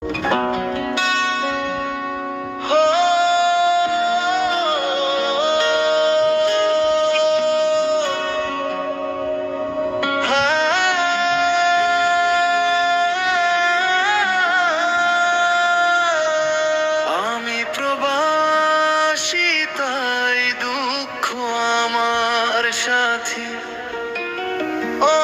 আমি প্রবাসী, তাই দুঃখ আমার সাথী। ও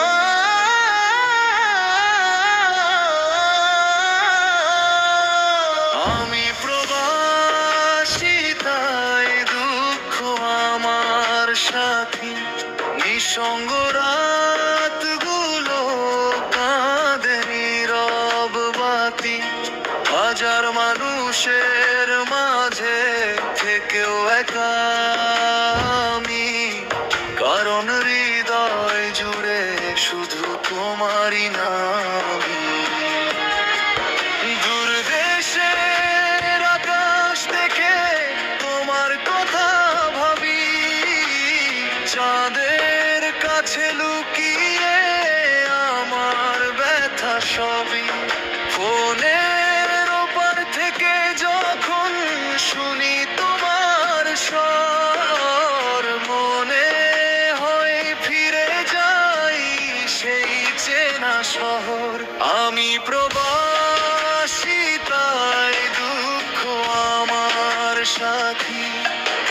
আমি প্রবাসী, তাই দুঃখ আমার সাথী। নিঃসঙ্গ রাতগুলো কাঁদে নীরব বাতি। হাজার মানুষের মাঝে থেকেও একা আমি, কারণ হৃদয় জুড়ে শুধু তোমারই নাম। দূর দেশের আকাশ দেখে তোমার কথা ভাবি, চাঁদের কাছে লুকিয়ে আমার ব্যথা সবই। ফোনের ওপার থেকে যখন শুনি তোমার স্বর, মনে হয় ফিরে যাই সেই চেনা শহর। আমি প্রবাসী, তাই দুঃখ আমার সাথী।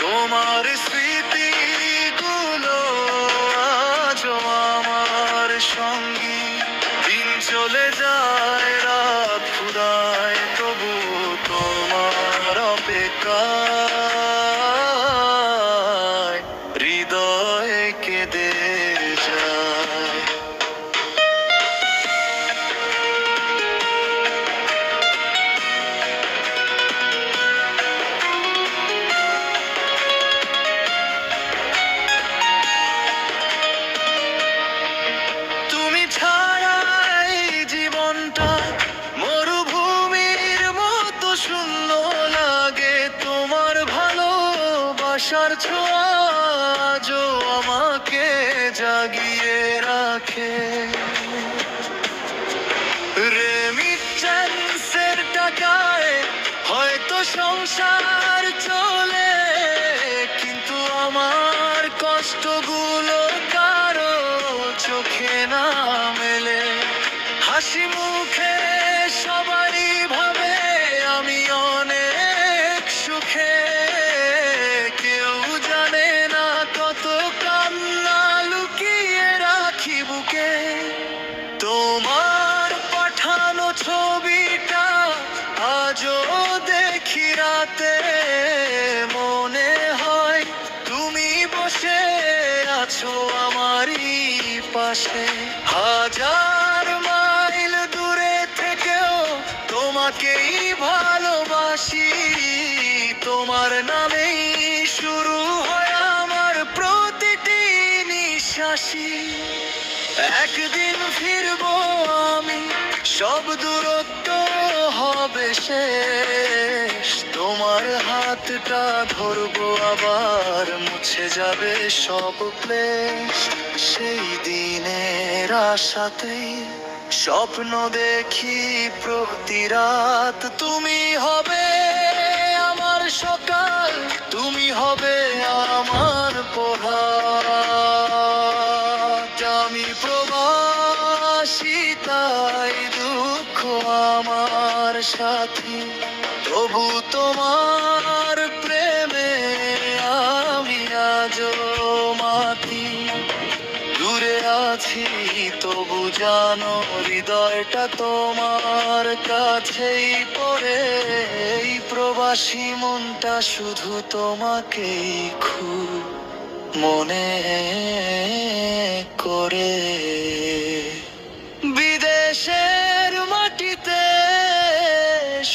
তোমার স্মৃতিগুলো আজও আমার সঙ্গী। দিন চলে যায়, রাত ফুরায়, তবু তোমার অপেক্ষায় হৃদয় কেঁদে যায়। তুমি ছাড়া এই জীবনটা মরুভূমির মতো শূন্য লাগে। তোমার ভালোবাসার ছোঁয়া আজও আমাকে জাগিয়ে রাখে। রেমিটেন্সের টাকায় হয়তো সংসার চলে, কিন্তু আমার কষ্টগুলো কারো চোখে না মেলে। হাসি মুখে সবাই ভাবে আমি অনেক সুখে, কেউ জানে না কত কান্না লুকিয়ে রাখি বুকে। তোমার পাঠানো ছবিটা আজও দেখি রাতে, মনে হয় তুমি বসে আছো আমারই পাশে। হাজার মাইল দূরে থেকেও তোমাকেই ভালোবাসি। তোমার নামেই শুরু হয় আমার প্রতিটি নিঃশ্বাসী। একদিন ফিরবো আমি, সব দূরত্ব হবে শেষ। তোমার হাতটা ধরবো আবার, মুছে যাবে সব ক্লেশ। সেই দিনের আশাতেই স্বপ্ন দেখি প্রতি রাত। তুমি হবে আমার সকাল, তুমি হবে আমার প্রভাত। আমি প্রবাসী, তাই দুঃখ আমার সাথী। তবু তোমার প্রেমে আমি আজও মাতি। দূরে আছি তবু জানো হৃদয়টা তোমার কাছেই পড়ে। এই প্রবাসী মনটা শুধু তোমাকেই খুব মনে করে। বিদেশের মাটিতে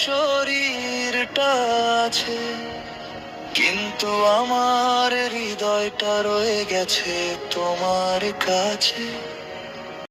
শরীরটা আছে, কিন্তু আমার হৃদয়টা রয়ে গেছে তোমার কাছে।